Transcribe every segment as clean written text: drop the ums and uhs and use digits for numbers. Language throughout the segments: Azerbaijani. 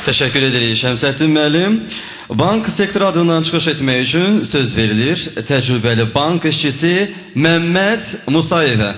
Teşekkür ederiz Şəmsəddin müəllim. Bank sektoru adından çıxış etmək üçün söz verilir təcrübəli bank işçisi Məmməd Musayevə.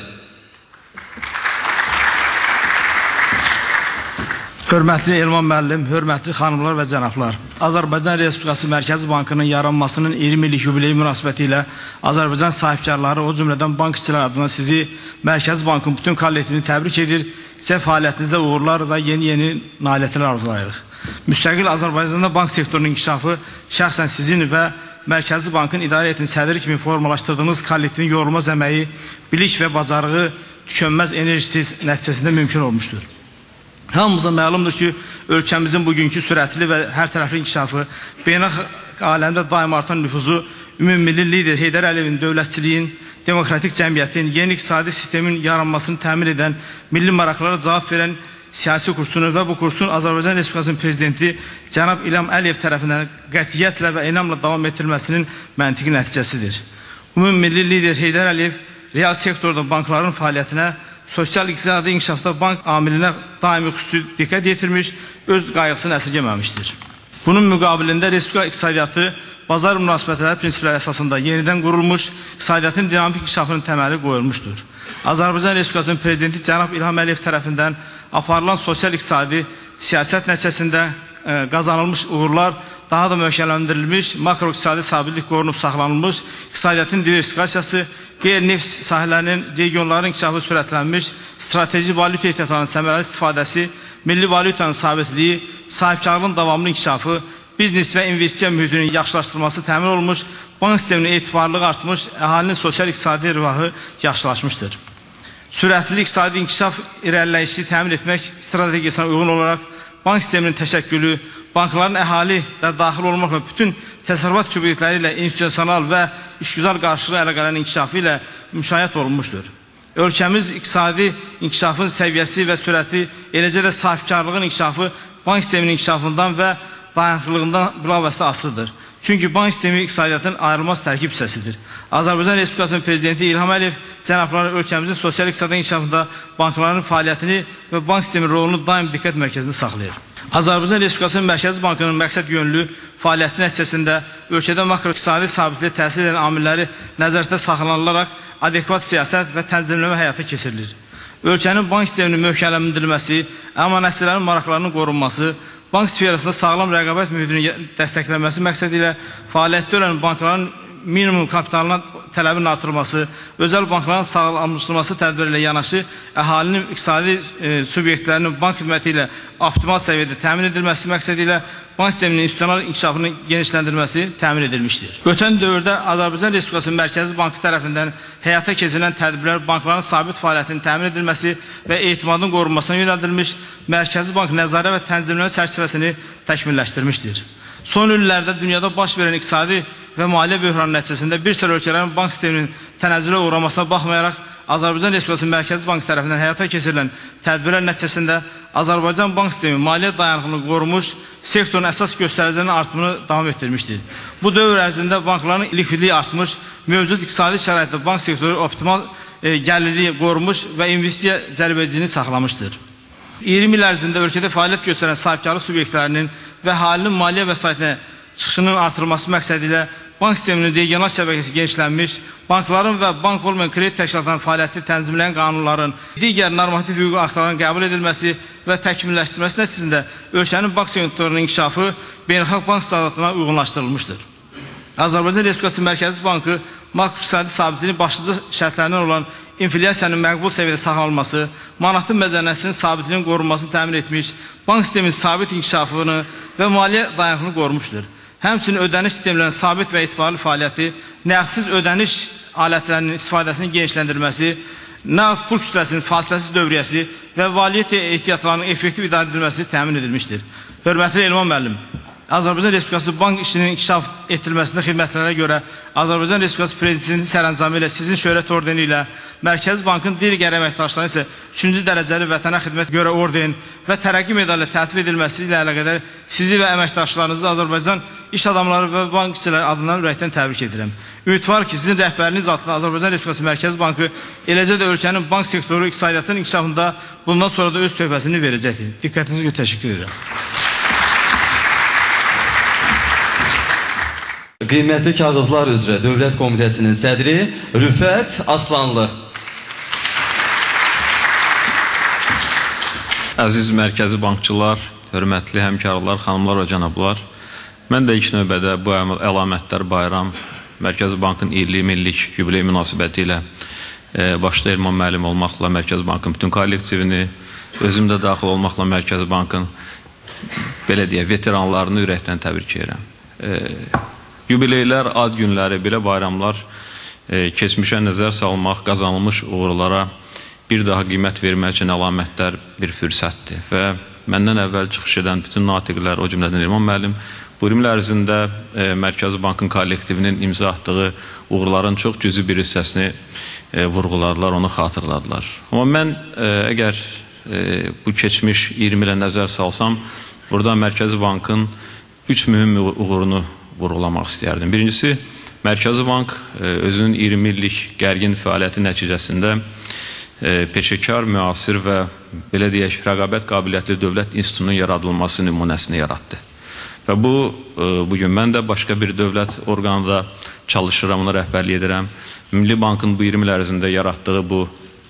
Hörmətli Elman müəllim, hörmətli xanımlar və cənablar. Azərbaycan Respublikası Mərkəzi Bankının yaranmasının 20 illik yubileyi münasibəti ilə Azərbaycan sahibkarları, o cümlədən bank işçiləri adına sizi Mərkəzi Bankın bütün kollektivini təbrik edir, sizə fəaliyyətinizdə uğurlar və yeni nailiyyətlər arzulayırıq. Müstəqil Azərbaycanda bank sektorunun inkişafı şəxsən sizin və Mərkəzi Bankın idarə etinin sədri kimi formalaşdırdığınız kollektivin yorulmaz əməyi, bilik və bacarığı tükənməz enerjisiz nəticəsində mümkün olmuşdur. Hamımıza məlumdur ki, ölkəmizin bugünkü sürətli və hər tərəfli inkişafı, beynəlxalq aləmdə daim artan nüfuzu, ümummilli lider Heydər Əliyevin dövlətçiliyin, demokratik cəmiyyətin, yeni iqtisadi sistemin yaranmasını təmin edən, milli maraqlara cavab verən siyasi kursunu və bu kursun Azərbaycan Respublikasının Prezidenti cənab İlham Əliyev tərəfindən qətiyyətlə və inamla davam etdirilməsinin məntiqi nəticəsidir. Ümummilli lider Heydər Əliyev real sektorda bankların fəaliyyətinə, sosial-iqtisadi inkişafda bank amilinə daimi xüsusi diqqət yetirmiş, öz qayğısını əsirgəməmişdir. Bunun müqabilində Respublika iqtisadiyyatı bazar münasibətləri prinsipləri əsasında yenidən qurulmuş, iqtisadiyyatın dinamik inkişafının təməli qoyulmuşdur. Azərbaycan Respublikasının Prezidenti cənab İlham Əliyev tərəfindən aparılan sosial-iqtisadi siyasət nəticəsində qazanılmış uğurlar daha da möhkəmləndirilmiş, makro-iqtisadi sabitlik qorunub saxlanılmış, iqtisadiyyatın diversifikasiyası, qeyri-neft sahələrinin, regionların inkişafı sürətlənmiş, strateji valyuta ehtiyatlarının səmərəli istifadəsi, milli valyutanın sabitliyi, sahibkarlığın davamlı inkişafı, biznes və investisiya mühitinin yaxşılaşdırılması təmin olmuş, bank sisteminin etibarlılığı artmış, əhalinin sosial-iqtisadi rifahı yaxşılaşmışdır. Sürətli iqtisadi inkişaf irəliləyişi təmin etmək strategiyasına uyğun olaraq bank sisteminin təşəkkülü, bankların əhali də daxil olmaqla bütün təsərrüfat subyektləri ilə institusional və işgüzar qarşılığı əlaqələrin inkişafı ilə müşahidə olunmuşdur. Ölkəmiz iqtisadi inkişafın səviyyəsi və sürəti, eləcə də sahibkarlığın inkişafı bank sisteminin inkişafından və dayanıqlılığından bilavasitə asılıdır. Çünki bank sistemi iqtisadiyyatın ayrılmaz tərkib hissəsidir. Azərbaycan Respublikasının Prezidenti İlham Əliyev cənabları ölkəmizin sosial-iqtisadi inkişafında bankların fəaliyyətini və bank sistemi rolunu daim diqqət mərkəzində saxlayır. Azərbaycan Respublikasının Mərkəzi Bankının məqsəd yönlü fəaliyyəti nəticəsində ölkədə makro-iqtisadi sabitliyə təsir edən amilləri nəzərdə saxlanılaraq adekvat siyasət və tənzimləmə həyata keçirilir. Ölkənin bank sisteminin möhkəmləndirilməsi, əmanətçilərin maraqlarının qorunması, bank sferasında sağlam rəqabət mühitinin dəstəklənməsi məqsədi ilə fəaliyyətdə olan bankların minimum kapitalına tələbin artırılması, özəl bankların sağlamlaşdırılması tədbiri ilə yanaşı, əhalinin iqtisadi subyektlərinin bank xidməti ilə optimal səviyyədə təmin edilməsi məqsədi ilə bank sisteminin institusional inkişafının genişləndirilməsi təmin edilmişdir. Ötən dövrdə Azərbaycan Respublikasının Mərkəzi Bankı tərəfindən həyata keçirilən tədbirlər bankların sabit fəaliyyətinin təmin edilməsi və etimadın qorunmasına yönəldilmiş, Mərkəzi Bank nəzarət və tənzimləmə çərçivəsini təkmilləşdirmişdir. Son illərdə dünyada baş verən iqtisadi və maliyyə böhranı nəticəsində bir sıra ölkələrin bank sisteminin tənəzzülə uğramasına baxmayaraq, Azərbaycan Respublikasının Mərkəzi Bankı tərəfindən həyata keçirilən tədbirlər nəticəsində Azərbaycan bank sistemi maliyyə dayanıqlılığını qorumuş, sektorun əsas göstəricilərinin artımını davam etdirmişdir. Bu dövr ərzində bankların likvidliyi artmış, mövcud iqtisadi şəraitdə bank sektoru optimal gəlirliyi qorumuş və investisiya cəlbediciliğini saxlamışdır. 20 il ərzində ölkədə fəaliyyət göstərən sahibkarlıq subyektlərinin və əhalinin maliyyə vəsaitinə çıxışının artırılması məqsədi ilə bank sisteminin regional şəbəkəsi genişlənmiş, bankların və bank olmayan kredit təşkilatlarının fəaliyyətini tənzimləyən qanunların, digər normativ hüquqi aktların qəbul edilməsi və təkmilləşdirilməsi nəticəsində ölkənin bank sektorunun inkişafı beynəlxalq bank standartına uyğunlaşdırılmışdır. Azərbaycan Respublikası Mərkəzi Bankı makro-iqtisadi sabitliyinin başlıca şərtlərindən olan inflyasiyanın məqbul səviyyədə saxlanılması, manatın məzənnəsinin sabitliyinin qorunmasını təmin etmiş, bank sisteminin sabit inkişafını və maliyyə dayanıqlığını qorumuşdur. Həmçinin ödəniş sistemlərinin sabit və etibarlı fəaliyyəti, nəqdsiz ödəniş alətlərinin istifadəsinin genişləndirilməsi, nəqd pul kütləsinin fasiləsiz dövriyyəsi və valiyyət ehtiyatlarının effektiv idarə edilməsi təmin edilmişdir. Hörmətli Elman müəllim, Azərbaycan Respublikası bank işinin inkişaf etdirilməsində xidmətlərə görə Azərbaycan Respublikası Prezidenti sərəncamı ilə sizin şöhrət ordeni ilə Mərkəzi Bankın digər əməkdaşları isə 3-cü dərəcəli vətənə xidmət görə orden və tərəqqi medalı təltif edilməsi ilə əlaqədar sizi və əməkdaşlarınızı Azərbaycan iş adamları və bank işçiləri adından ürəkdən təbrik edirəm. Ümid var ki, sizin rəhbəriniz altında Azərbaycan Respublikası Mərkəzi Bankı eləcə də ölkənin bank sektoru iqtisadiyyatının inkişafında bundan sonra da öz töhfəsini verəcəkdir. Diqqətinizi görə təşəkkür edirəm. qiymətli kağızlar üzrə Dövlət Komitəsinin sədri Rüfət Aslanlı. Əziz mərkəzi bankçılar, hörmətli həmkarlar, xanımlar və cənablar, mən də ilk növbədə bu əlamətlər bayram, Mərkəzi Bankın 50 illik yubiley münasibəti ilə başda Elman müəllim olmaqla Mərkəzi Bankın bütün kollektivini, özüm də daxil olmaqla Mərkəzi Bankın belə deyək, veteranlarını ürəkdən təbrik edirəm. Yubileylər, ad günləri, belə bayramlar keçmişə nəzər salmaq, qazanılmış uğurlara bir daha qiymət vermək üçün əlamətlər bir fürsətdir və məndən əvvəl çıxış edən bütün natiqlər, o cümlədən Elman müəllim, bu il ərzində Mərkəzi Bankın kollektivinin imza atdığı uğurların çox cüzi bir hissəsini vurğuladılar, onu xatırladılar. Amma mən əgər bu keçmiş 20 ilə nəzər salsam, burada Mərkəzi Bankın 3 mühüm uğurunu vurğulamaq istəyərdim. Birincisi, Mərkəzi Bank özünün 20 illik gərgin fəaliyyəti nəticəsində peşəkar, müasir və belə deyək, rəqabət qabiliyyətli dövlət institutunun yaradılması nümunəsini yaratdı. Və bugün mən də başqa bir dövlət orqanında çalışıram, ona rəhbərlik edirəm. Milli Bankın bu 20 il ərzində yaratdığı bu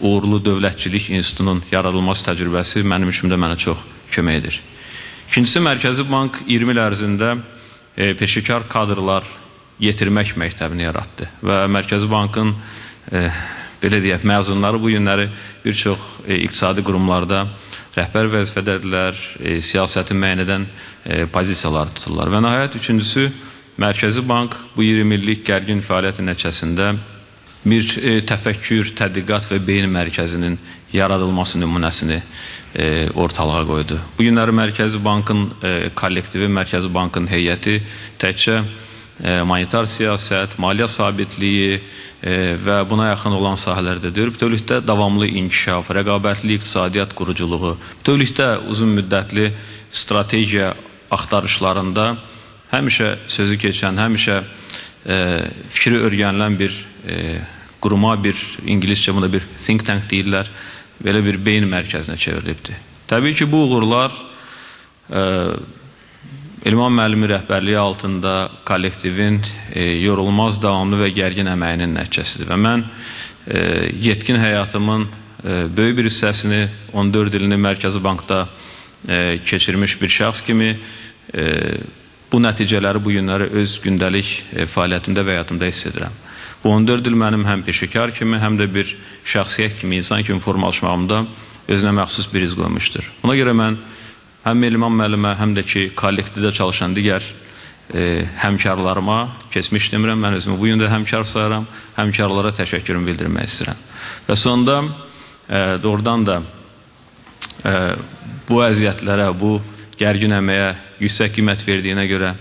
uğurlu dövlətçilik institutunun yaradılması təcrübəsi mənim üçün də mənə çox kömək edir. İkincisi, Mərkəzi Bank 20 il ərzində peşəkar kadrlar yetirmək məktəbini yaratdı və Mərkəzi Bankın belə deyək, məzunları bu günləri bir çox iqtisadi qurumlarda rəhbər vəzifədədirlər, siyasəti müəyyən edən pozisiyalar tuturlar. Və nəhayət üçüncüsü, Mərkəzi Bank bu 20 illik gərgin fəaliyyəti nəticəsində bir təfəkkür, tədqiqat və beyin mərkəzinin yaradılması nümunəsini ortalığa qoydu. Bu günləri Mərkəzi Bankın kollektivi, Mərkəzi Bankın heyəti təkcə monetar siyasət, maliyyə sabitliyi və buna yaxın olan sahələrdə deyir. Bütövlükdə davamlı inkişaf, rəqabətli iqtisadiyyat quruculuğu, bütövlükdə uzun müddətli strategiya axtarışlarında həmişə sözü keçən, həmişə fikri örgənilən bir quruma, bir İngiliscə buna bir think tank deyirlər, belə bir beyin mərkəzinə çevrilibdir. Təbii ki, bu uğurlar Elman müəllimi rəhbərliyi altında kollektivin yorulmaz, davamlı və gərgin əməyinin nəticəsidir. Və mən yetkin həyatımın böyük bir hissəsini 14 ilini Mərkəzi Bankda keçirmiş bir şəxs kimi bu nəticələri bu günləri öz gündəlik fəaliyyətimdə və həyatımda hiss edirəm. Bu 14 il mənim həm peşəkar kimi, həm də bir şəxsiyyət kimi, insan kimi formalaşmağımda özünə məxsus bir iz qoymuşdur. Buna görə mən həm Elman müəllimə, həm də ki, kollektivdə çalışan digər həmkarlarıma, keçmiş demirəm, mən özümü bu gün də həmkar sayıram, həmkarlara təşəkkürümü bildirmək istəyirəm. Və sonda doğrudan da bu əziyyətlərə, bu gərgin əməyə yüksək qiymət verdiyinə görə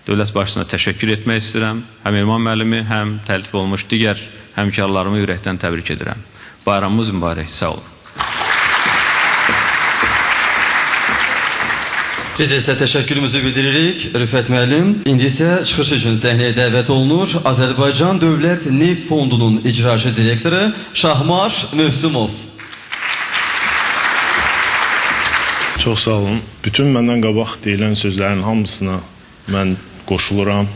dövlət başçısına təşəkkür etmək istəyirəm. Həm Elman müəllimi, həm təltif olmuş digər həmkarlarımı ürəkdən təbrik edirəm. Bayramımız mübarək, sağ olun. Biz isə təşəkkürümüzü bildiririk, Rüfət müəllim. İndi isə çıxış üçün səhnəyə dəvət olunur Azərbaycan Dövlət Neft Fondunun icraçı direktoru Şahmar Mövsümov. Çox sağ olun. Bütün məndən qabaq deyilən sözlərin hamısına mən qoşuluram.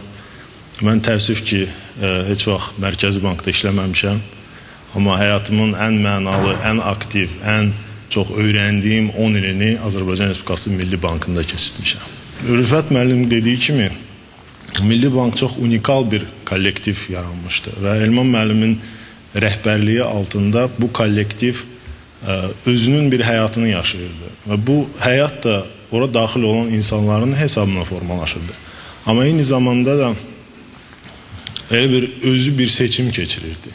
Mən təəssüf ki, heç vaxt Mərkəzi Bankda işləməmişəm. Amma həyatımın ən mənalı, ən aktiv, ən çox öyrəndiyim 10 ilini Azərbaycan Respublikası Milli Bankında keçirmişəm. Rüfət müəllim dediyi kimi, Milli Bank çox unikal bir kollektiv yaranmışdı və Elman müəllimin rəhbərliyi altında bu kollektiv özünün bir həyatını yaşayırdı və bu həyat da ora daxil olan insanların hesabına formalaşırdı. Amma eyni zamanda da elə özü bir seçim keçirirdi.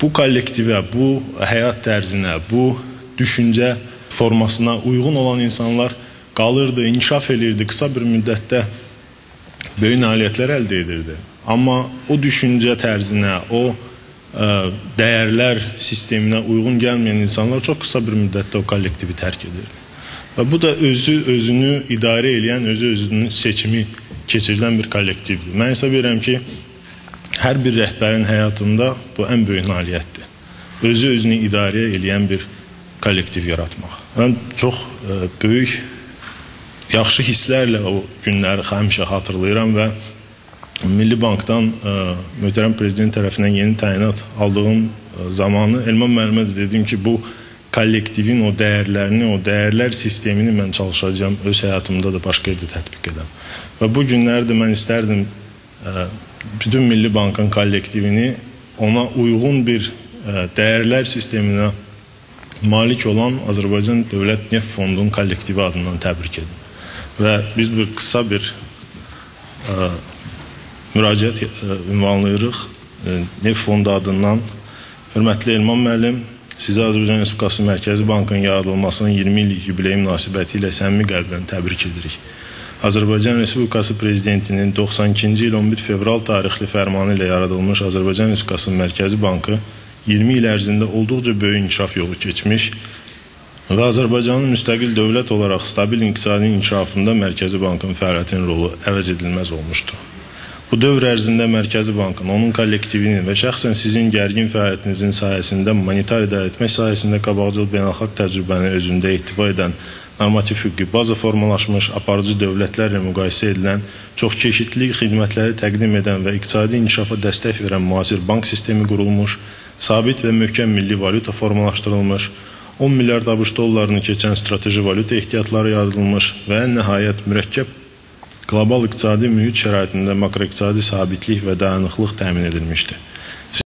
Bu kollektivə, bu həyat tərzinə, bu düşüncə formasına uyğun olan insanlar qalırdı, inkişaf edirdi, qısa bir müddətdə böyük nailiyyətlər əldə edirdi. Amma o düşüncə tərzinə, o dəyərlər sisteminə uyğun gəlməyən insanlar çox qısa bir müddətdə o kollektivi tərk edirdi. Və bu da özünü idarə edən, özünün seçimi keçirilən bir kollektivdir. Mən hesab edirəm ki, hər bir rəhbərin həyatında bu ən böyük nailiyyətdir. Özünü idarə edən bir kollektiv yaratmaq. Mən çox böyük, yaxşı hisslərlə o günləri həmişə xatırlayıram və Milli Bankdan möhtərəm prezident tərəfindən yeni təyinat aldığım zamanı Elman müəllimə də dedim ki, bu kollektivin o dəyərlərini, o dəyərlər sistemini mən çalışacağım, öz həyatımda da başqa yerdə tətbiq edəm. Və bu günlərdə mən istərdim bütün Milli Bankın kollektivini ona uyğun bir dəyərlər sisteminə malik olan Azərbaycan Dövlət Neft Fondunun kollektivi adından təbrik edim. Və biz bir qısa bir müraciət ünvanlayırıq Neft Fondu adından. Hörmətli Elman müəllim, sizi Azərbaycan Respublikası Mərkəzi Bankının yaradılmasının 20 illik yubileyi münasibəti ilə səmimi qəlbdən təbrik edirik. Azərbaycan Respublikası Prezidentinin 92-ci il 11 fevral tarixli fərmanı ilə yaradılmış Azərbaycan Respublikası Mərkəzi Bankı 20 il ərzində olduqca böyük inkişaf yolu keçmiş və Azərbaycanın müstəqil dövlət olaraq stabil iqtisadi inkişafında Mərkəzi Bankın fəaliyyətinin rolu əvəz edilməz olmuşdur. Bu dövr ərzində Mərkəzi Bankın, onun kollektivinin və şəxsən sizin gərgin fəaliyyətinizin sayəsində monetar idarə etmək sayəsində qabaqcıl beynəlxalq təcrübəni özündə ihtiva edən normativ hüquqi baza formalaşmış, aparıcı dövlətlərlə müqayisə edilən, çox çeşidli xidmətləri təqdim edən və iqtisadi inkişafa dəstək verən müasir bank sistemi qurulmuş, sabit və möhkəm milli valyuta formalaşdırılmış, 10 milyard ABŞ dollarını keçən strateji valyuta ehtiyatları yaradılmış və ən nəhayət mürəkkəb qlobal iqtisadi mühit şəraitində makroiqtisadi sabitlik və dayanıqlıq təmin edilmişdir.